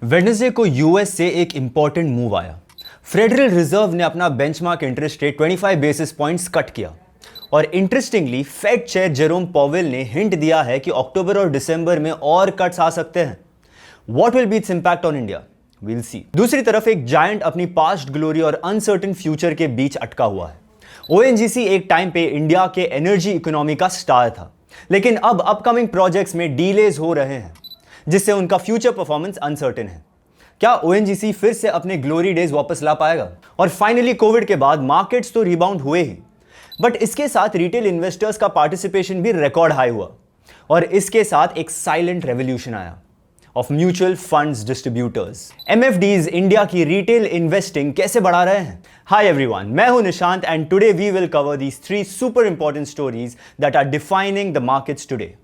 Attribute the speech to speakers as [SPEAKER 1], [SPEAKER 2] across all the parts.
[SPEAKER 1] Wednesday को US से एक इंपॉर्टेंट मूव आया। फेडरल रिजर्व ने अपना benchmark interest rate 25 basis points cut किया और interestingly Fed chair Jerome Powell ने हिंट दिया है कि अक्टूबर और दिसंबर में और कट्स आ सकते हैं। What will be its impact on India, we'll see. दूसरी तरफ एक जायंट अपनी पास्ट ग्लोरी और अनसर्टेन फ्यूचर के बीच अटका हुआ है। ओएनजीसी एक टाइम पे इंडिया के एनर्जी इकोनॉमी का स्टार था, लेकिन अब अपकमिंग प्रोजेक्ट्स में डीलेज हो रहे हैं, जिससे उनका फ्यूचर परफॉर्मेंस अनसर्टेन है। क्या ओएनजीसी फिर से अपने ग्लोरी डेज वापस ला पाएगा? और फाइनली कोविड के बाद मार्केट्स तो रिबाउंड हुए ही, बट इसके साथ रिटेल इन्वेस्टर्स का पार्टिसिपेशन भी रिकॉर्ड हाई हुआ और इसके साथ एक साइलेंट रेवोल्यूशन आया of mutual funds distributors. MFDs India की रिटेल इन्वेस्टिंग कैसे बढ़ा रहे हैं? हाय एवरीवन, मैं हूं Nishant and today we will cover these 3 super important stories that are defining the markets today.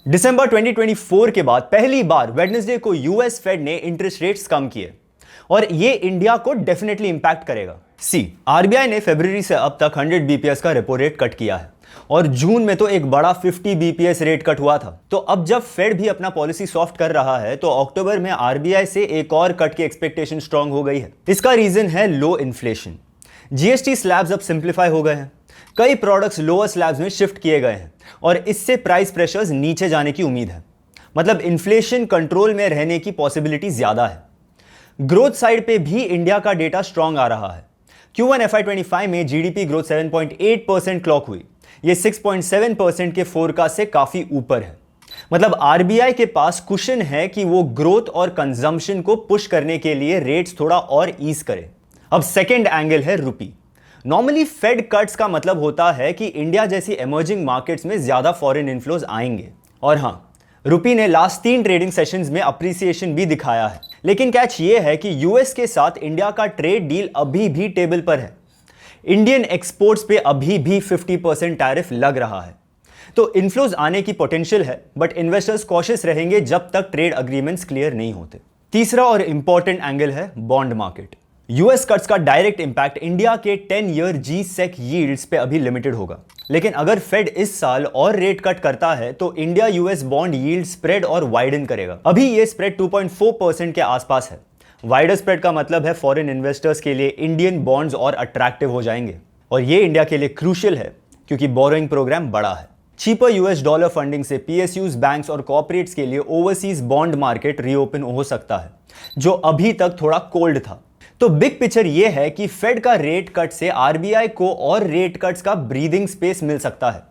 [SPEAKER 1] दिसंबर 2024 के बाद पहली बार वेडनेसडे को यूएस फेड ने इंटरेस्ट रेट्स कम किए और ये इंडिया को डेफिनेटली इंपैक्ट करेगा। आरबीआई ने फरवरी से अब तक 100 बीपीएस का रेपो रेट कट किया है और जून में तो एक बड़ा 50 बीपीएस रेट कट हुआ था। तो अब जब फेड भी अपना पॉलिसी सॉफ्ट कर रहा है तो अक्टूबर में आरबीआई से एक और कट की एक्सपेक्टेशन स्ट्रांग हो गई है। इसका रीजन है लो इन्फ्लेशन। जीएसटी स्लैब्स अब सिंप्लीफाई हो गए हैं, कई प्रोडक्ट्स लोअर स्लैब्स में शिफ्ट किए गए हैं और इससे प्राइस प्रेशर्स नीचे जाने की उम्मीद है। मतलब इन्फ्लेशन कंट्रोल में रहने की पॉसिबिलिटी ज्यादा है। ग्रोथ साइड पे भी इंडिया का डेटा स्ट्रांग आ रहा है। Q1 FY25 में जीडीपी ग्रोथ 7.8% क्लॉक हुई। ये 6.7% के फोरकास्ट से काफी ऊपर है। मतलब आरबीआई के पास कुशन है कि वो ग्रोथ और कंजम्पशन को पुश करने के लिए रेट्स थोड़ा और ईज करे। अब सेकेंड एंगल है रुपी। नॉर्मली फेड कट्स का मतलब होता है कि इंडिया जैसी इमर्जिंग मार्केट्स में ज्यादा फॉरेन इन्फ्लोज आएंगे। और हां, रुपी ने लास्ट 3 ट्रेडिंग सेशंस में अप्रिसिएशन भी दिखाया है। लेकिन कैच ये है कि यूएस के साथ इंडिया का ट्रेड डील अभी भी टेबल पर है। इंडियन एक्सपोर्ट्स पे अभी भी 50% टैरिफ लग रहा है। तो इन्फ्लोज आने की पोटेंशियल है, बट इन्वेस्टर्स कॉशियस रहेंगे जब तक ट्रेड अग्रीमेंट्स क्लियर नहीं होते। तीसरा और इंपॉर्टेंट एंगल है बॉन्ड मार्केट। यूएस कट्स का डायरेक्ट इंपैक्ट इंडिया के 10 ईयर जी सेक यील्ड्स पे अभी लिमिटेड होगा, लेकिन अगर फेड इस साल और रेट कट करता है तो India US bond yield spread और वाइडन करेगा। अभी ये स्प्रेड 2.4% के आसपास है। वाइडर स्प्रेड का मतलब है फॉरेन इन्वेस्टर्स के लिए इंडियन बॉन्ड्स और अट्रैक्टिव हो जाएंगे और ये इंडिया के लिए क्रूशियल है क्योंकि बोरोइंग प्रोग्राम बड़ा है। चीपर यूएस डॉलर फंडिंग से पीएसयूज, बैंक्स और कॉर्पोरेट्स के लिए ओवरसीज बॉन्ड मार्केट रीओपन हो सकता है, जो अभी तक थोड़ा कोल्ड था। तो बिग पिक्चर यह है कि फेड का रेट कट से आरबीआई को और रेट कट्स का ब्रीदिंग स्पेस मिल सकता है।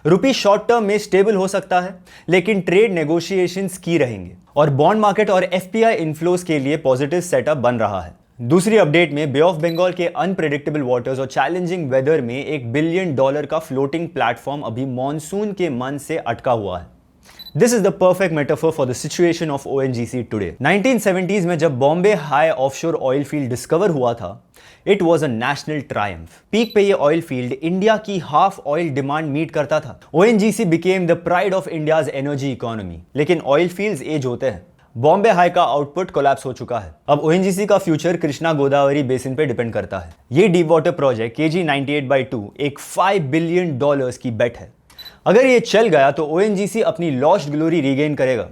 [SPEAKER 1] रुपी शॉर्ट टर्म में स्टेबल हो सकता है, लेकिन ट्रेड नेगोशिएशंस की रहेंगे और बॉन्ड मार्केट और एफपीआई इन्फ्लोज के लिए पॉजिटिव सेटअप बन रहा है। दूसरी अपडेट में बे ऑफ बंगाल के अनप्रेडिक्टेबल वाटर्स और चैलेंजिंग वेदर में $1 बिलियन का फ्लोटिंग प्लेटफॉर्म अभी मॉनसून के मन से अटका हुआ है। This is the perfect metaphor for the situation of ONGC today. 1970s में जब Bombay high offshore oil field discover हुआ था, it was a national triumph. Peak पे ये ऑयल फील्ड इंडिया की हाफ ऑयल डिमांड मीट करता था। ONGC became the pride of India's energy economy. लेकिन ऑयल फील्ड्स एज होते हैं। बॉम्बे हाई का आउटपुट कोलैप्स हो चुका है। अब ONGC का फ्यूचर कृष्णा गोदावरी बेसिन पे डिपेंड करता है। ये डीप वाटर प्रोजेक्ट KG-98/2 एक $5 बिलियन की बेट है। अगर ये चल गया तो ओएनजीसी अपनी लॉस्ट ग्लोरी रीगेन करेगा,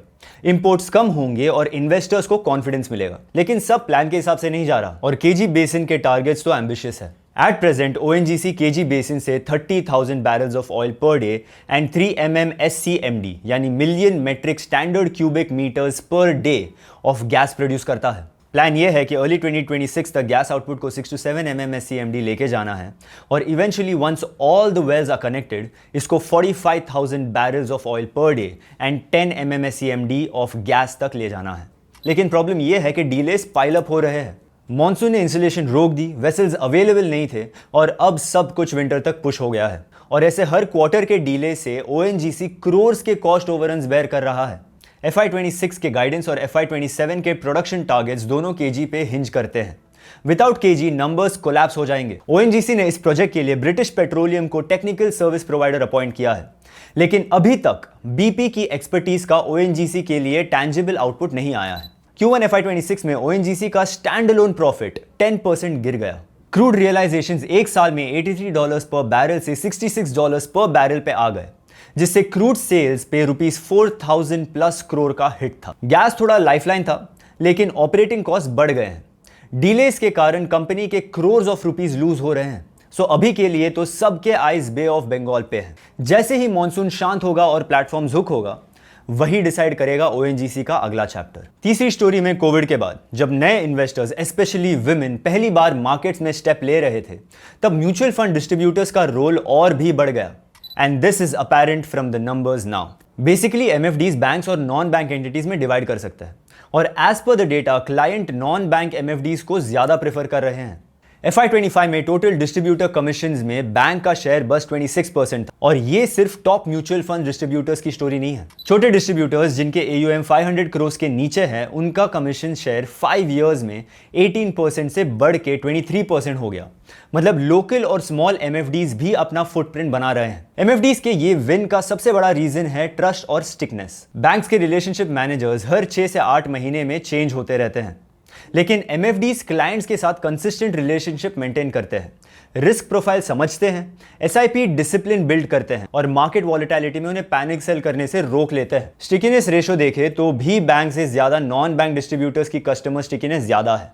[SPEAKER 1] इंपोर्ट्स कम होंगे और इन्वेस्टर्स को कॉन्फिडेंस मिलेगा। लेकिन सब प्लान के हिसाब से नहीं जा रहा और केजी बेसिन के टारगेट्स तो एम्बिशियस है। At present ONGC KG basin से 30,000 barrels of oil per day and 3 MMSCMD यानी million metric standard cubic metres per day of gas produce करता है। प्लान यह है कि अर्ली 2026 तक गैस आउटपुट को 6 to 7 MMSCMD लेके जाना है और eventually once all the wells are connected इसको 45,000 barrels of oil per day and 10 MMSCMD of gas तक ले जाना है। लेकिन प्रॉब्लम यह है कि डीलेस पाइल अप हो रहे हैं। मॉनसून ने इंस्टॉलेशन रोक दी, वेसल्स अवेलेबल नहीं थे और अब सब कुछ विंटर तक पुश हो गया है और ऐसे हर क्वार्टर के डीले से ओएनजीसी क्रोर्स के कॉस्ट ओवररन्स बेयर कर रहा है। FY26 के गाइडेंस और FY27 के प्रोडक्शन टारगेट्स दोनों केजी पे हिंज करते हैं। विदाउट केजी नंबर्स कोलैप्स हो जाएंगे। ओएनजीसी ने इस प्रोजेक्ट के लिए ब्रिटिश पेट्रोलियम को टेक्निकल सर्विस प्रोवाइडर अपॉइंट किया है, लेकिन अभी तक बीपी की एक्सपर्टीज का ओएनजीसी के लिए टैंजिबल आउटपुट नहीं आया है। Q1 FY26 में ओएनजीसी का स्टैंड अलोन प्रॉफिट 10% गिर गया। क्रूड रियलाइजेशंस एक साल में $83 पर बैरल से $66 पर बैरल पे आ गए, जिससे क्रूड सेल्स पे ₹4,000 प्लस करोड़ का हिट था। गैस थोड़ा लाइफलाइन था, लेकिन ऑपरेटिंग कॉस्ट बढ़ गए हैं। डिलेस के कारण कंपनी के करोड़ ऑफ रुपीस लूज हो रहे हैं। सो अभी के लिए तो सबके आइज बे ऑफ बंगाल पे है। जैसे ही मॉनसून शांत होगा और प्लेटफॉर्म हुक होगा, वही डिसाइड करेगा ओएनजीसी का अगला चैप्टर। तीसरी स्टोरी में कोविड के बाद जब नए इन्वेस्टर्स स्पेशली विमेन पहली बार मार्केट्स में स्टेप ले रहे थे, तब म्यूचुअल फंड डिस्ट्रीब्यूटर्स का रोल और भी बढ़ गया। And this is apparent from the numbers now. Basically MFDs banks और नॉन बैंक एंटिटीज में डिवाइड कर सकते हैं, और as per the data client non bank MFDs को ज्यादा प्रेफर कर रहे हैं। FY25 में टोटल डिस्ट्रीब्यूटर कमीशंस में बैंक का शेयर बस 26% था, और ये सिर्फ टॉप म्यूचुअल फंड डिस्ट्रीब्यूटर्स की स्टोरी नहीं है। छोटे डिस्ट्रीब्यूटर्स जिनके AUM 500 करोड़ के नीचे है, उनका कमीशन शेयर 5 इयर्स में 18% से बढ़ के 23% हो गया। मतलब लोकल और स्मॉल MFDs भी अपना फुटप्रिंट बना रहे हैं। MFDs के ये विन का सबसे बड़ा रीजन है ट्रस्ट और स्टिकनेस। बैंक्स के रिलेशनशिप मैनेजर्स हर 6 से 8 महीने में चेंज होते रहते हैं, लेकिन MFDs क्लाइंट्स के साथ कंसिस्टेंट रिलेशनशिप मेंटेन करते हैं, रिस्क प्रोफाइल समझते हैं, SIP डिसिप्लिन बिल्ड करते हैं, और मार्केट वॉलेटिलिटी में उन्हें पैनिक सेल करने से रोक लेते हैं। स्टिकीनेस रेशो देखे तो भी बैंक से ज्यादा नॉन बैंक डिस्ट्रीब्यूटर्स की कस्टमर स्टिकीनेस ज्यादा है।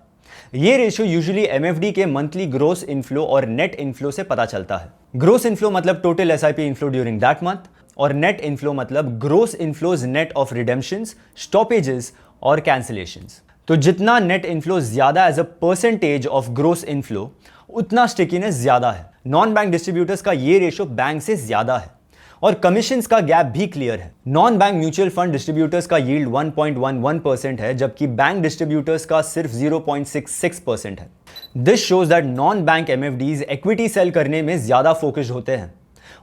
[SPEAKER 1] ये रेशियो यूजुअली MFD के मंथली ग्रोस इनफ्लो और नेट इनफ्लो से पता चलता है। ग्रोस इनफ्लो मतलब total SIP inflow during that month, और नेट इनफ्लो मतलब gross inflows net of redemptions, stoppages और कैंसिलेशंस। तो जितना नेट इनफ्लो ज्यादा as a percentage of gross inflow, उतना स्टिकीनेस ज्यादा है। नॉन बैंक डिस्ट्रीब्यूटर्स का ये रेशो बैंक से ज्यादा है, और कमीशंस का गैप भी क्लियर है। Non bank mutual fund distributors का यील्ड 1.11% है, जबकि बैंक डिस्ट्रीब्यूटर्स का सिर्फ 0.66% है। This shows that non bank MFDs equity sell करने में ज्यादा फोकस्ड होते हैं,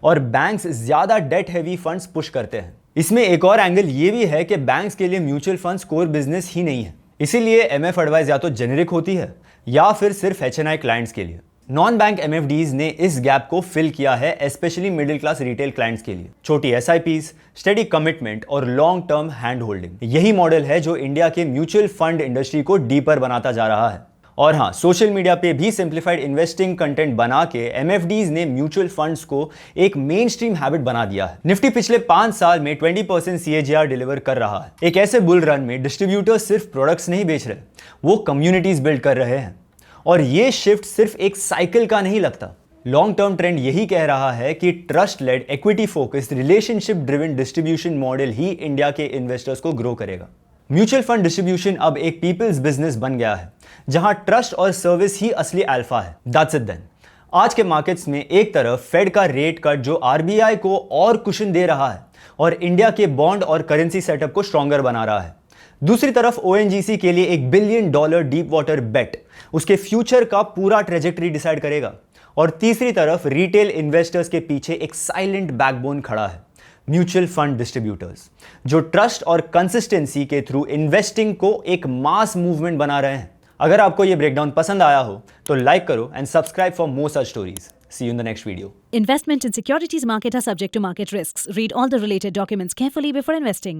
[SPEAKER 1] और बैंक्स ज्यादा डेट हैवी फंड्स पुश करते हैं। इसमें एक और एंगल ये भी है कि बैंक्स के लिए म्यूचुअल फंड्स कोर बिजनेस ही नहीं है, इसीलिए MF एडवाइस या तो जेनेरिक होती है या फिर सिर्फ HNI क्लाइंट्स के लिए। नॉन बैंक MFDs ने इस गैप को फिल किया है, specially middle class retail clients के लिए। छोटी SIPs, स्टेडी कमिटमेंट और लॉन्ग टर्म हैंड होल्डिंग, यही मॉडल है जो इंडिया के म्यूचुअल फंड इंडस्ट्री को डीपर बनाता जा रहा है। और हाँ, सोशल मीडिया पे भी सिंप्लीफाइड इन्वेस्टिंग कंटेंट बना के MFDs ने म्यूचुअल फंड्स को एक मेन स्ट्रीम हैबिट बना दिया है। निफ्टी पिछले 5 साल में 20% CAGR डिलीवर कर रहा है। एक ऐसे बुल रन में डिस्ट्रीब्यूटर्स सिर्फ प्रोडक्ट्स नहीं बेच रहे, वो कम्युनिटीज बिल्ड कर रहे हैं। और ये शिफ्ट सिर्फ एक साइकिल का नहीं लगता। लॉन्ग टर्म ट्रेंड यही कह रहा है कि trust led, equity focused, relationship driven distribution model ही इंडिया के इन्वेस्टर्स को ग्रो करेगा। म्यूचुअल फंड डिस्ट्रीब्यूशन अब एक पीपल्स बिजनेस बन गया है, जहां ट्रस्ट और सर्विस ही असली अल्फा है। That's it then. आज के मार्केट्स में एक तरफ फेड का रेट कट जो RBI को और कुशन दे रहा है और इंडिया के बॉन्ड और करेंसी सेटअप को स्ट्रॉन्गर बना रहा है, दूसरी तरफ ONGC के लिए $1 बिलियन डीप वाटर बेट उसके फ्यूचर का पूरा ट्रेजेक्टरी डिसाइड करेगा, और तीसरी तरफ रिटेल इन्वेस्टर्स के पीछे एक साइलेंट बैकबोन खड़ा है, म्यूचुअल फंड डिस्ट्रीब्यूटर्स, जो ट्रस्ट और कंसिस्टेंसी के थ्रू इन्वेस्टिंग को एक मास मूवमेंट बना रहे हैं। अगर आपको ये ब्रेकडाउन पसंद आया हो तो लाइक करो and subscribe for more such stories. See you in the next video.
[SPEAKER 2] Investment in securities market are subject to market risks. Read all the related documents carefully before investing.